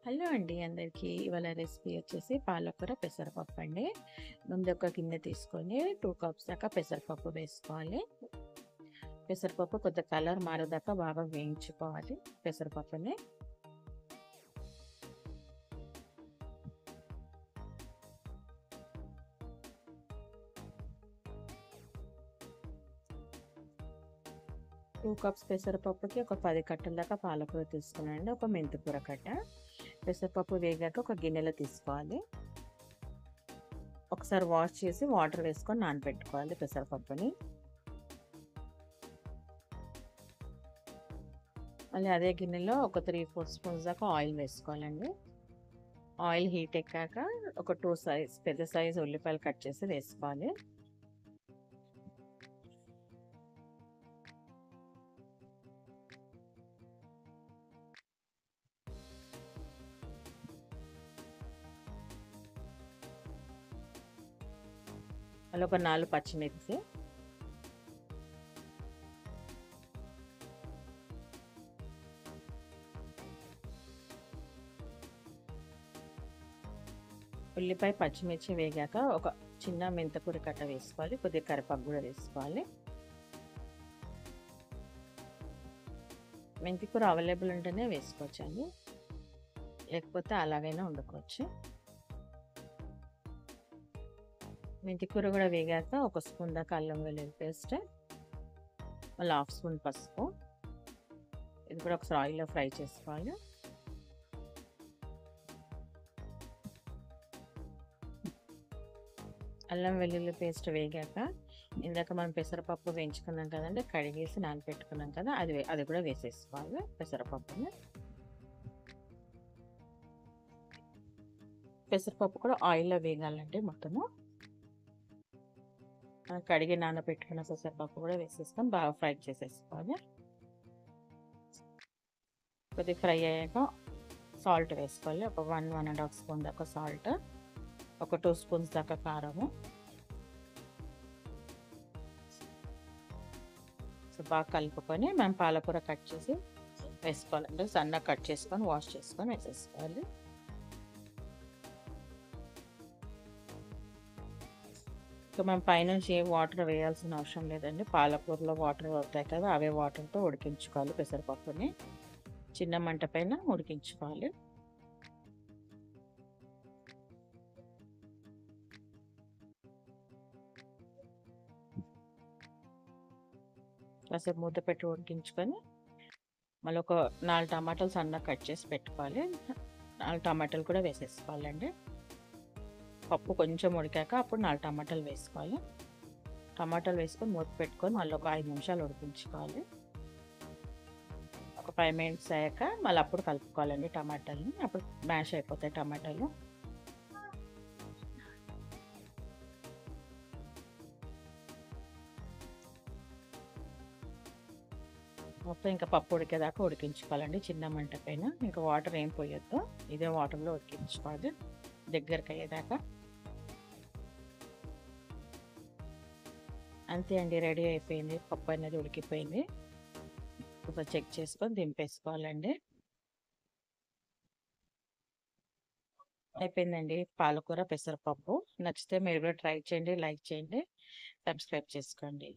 Hello అండి అందరికీ. ఇవాళ రెసిపీ వచ్చేసి పాలకూర పెసరపప్పు అండి. ముందు ఒక గిన్నె తీసుకొని 2 కప్స్ దాకా పెసరపప్పు వేసుకోవాలి. పెసరపప్పు కొద్దిగా కలర్ మారేదాకా బాగా వేయించుకోవాలి పెసరపప్పుని. టూ కప్స్ పెసరపప్పుకి ఒక 10 కట్టల దాకా పాలకూర తీసుకున్నాండి. ఒక మెంతికూర కట్ట. పెసరపప్పు వేగాక ఒక గిన్నెలో తీసుకోవాలి. ఒకసారి వాష్ చేసి వాటర్ వేసుకొని నానబెట్టుకోవాలి పెసరపప్పుని. మళ్ళీ అదే గిన్నెలో ఒక 3-4 స్పూన్స్ దాకా ఆయిల్ వేసుకోవాలండి. ఆయిల్ హీట్ ఎక్కాక ఒక 2 పెద్ద సైజ్ ఉల్లిపాయలు కట్ చేసి వేసుకోవాలి. మళ్ళీ ఒక 4 పచ్చిమిర్చి, ఉల్లిపాయ పచ్చిమిర్చి వేగాక ఒక చిన్న మెంతికూర కట్ట వేసుకోవాలి. కొద్దిగా కరివేపాకు కూడా వేసుకోవాలి. మెంతికూర అవైలబుల్ ఉంటేనే వేసుకోవచ్చండి, లేకపోతే అలాగైనా వండుకోవచ్చు. మెంతికూర కూడా వేగాక ఒక స్పూన్ దాకా అల్లం వెల్లుల్లి పేస్ట్, మళ్ళీ 1/2 స్పూన్ పసుపు. ఇది కూడా ఒకసారి ఆయిల్లో ఫ్రై చేసుకోవాలి. అల్లం వెల్లుల్లి పేస్ట్ వేగాక ఇందాక మనం పెసరపప్పు వేయించుకున్నాం కదండి, కడిగేసి నానబెట్టుకున్నాం కదా, అది కూడా వేసేసుకోవాలి పెసరపప్పుని. పెసరపప్పు కూడా ఆయిల్లో వేగాలండి మొత్తము. కడిగి నానబెట్టుకున్న పెసరపప్పు కూడా వేసేసుకొని బాగా ఫ్రై చేసేసుకోవాలి. కొద్దిగా ఫ్రై అయ్యాక సాల్ట్ వేసుకోవాలి. ఒక 1-1.5 స్పూన్ దాకా సాల్ట్, ఒక 2 స్పూన్స్ దాకా కారము. సో బాగా కలుపుకొని మనం పాలకూర కట్ చేసి వేసుకోవాలంటే సన్నగా కట్ చేసుకొని వాష్ చేసుకొని వేసేసుకోవాలి. సో మనం పైనుంచి ఏ వాటర్ వేయాల్సిన అవసరం లేదండి. పాలకూరలో వాటర్ అవుతాయి కదా, అవే వాటర్తో ఉడికించుకోవాలి పెసరపప్పుని. చిన్న మంట పైన ఉడికించుకోవాలి. కాసేపు మూత పెట్టి ఉడికించుకొని మళ్ళీ ఒక 4 టమాటాలు సన్నగా కట్ చేసి పెట్టుకోవాలి. 4 టమాటాలు కూడా వేసేసుకోవాలండి. పప్పు కొంచెం ఉడికాక అప్పుడు 4 టమాటాలు వేసుకోవాలి. టమాటాలు వేసుకొని మూత పెట్టుకొని మళ్ళీ ఒక 5 నిమిషాలు ఉడికించుకోవాలి. ఒక 5 మినిట్స్ అయ్యాక మళ్ళీ అప్పుడు కలుపుకోవాలండి టమాటాలని, అప్పుడు మ్యాష్ అయిపోతాయి టమాటాలు. మొత్తం ఇంకా పప్పు ఉడికేదాకా ఉడికించుకోవాలండి చిన్న మంట పైన. ఇంకా వాటర్ ఏం పోయొద్దు, ఇదే వాటర్లో ఉడికించుకోవాలి దగ్గరికి అయ్యేదాకా. అంతే అండి, రెడీ అయిపోయింది. పప్పు అనేది ఉడికిపోయింది. ఇప్పుడు చెక్ చేసుకొని దింపేసుకోవాలండి. అయిపోయిందండి పాలకూర పెసరపప్పు. నచ్చితే మీరు కూడా ట్రై చేయండి, లైక్ చేయండి, సబ్స్క్రైబ్ చేసుకోండి.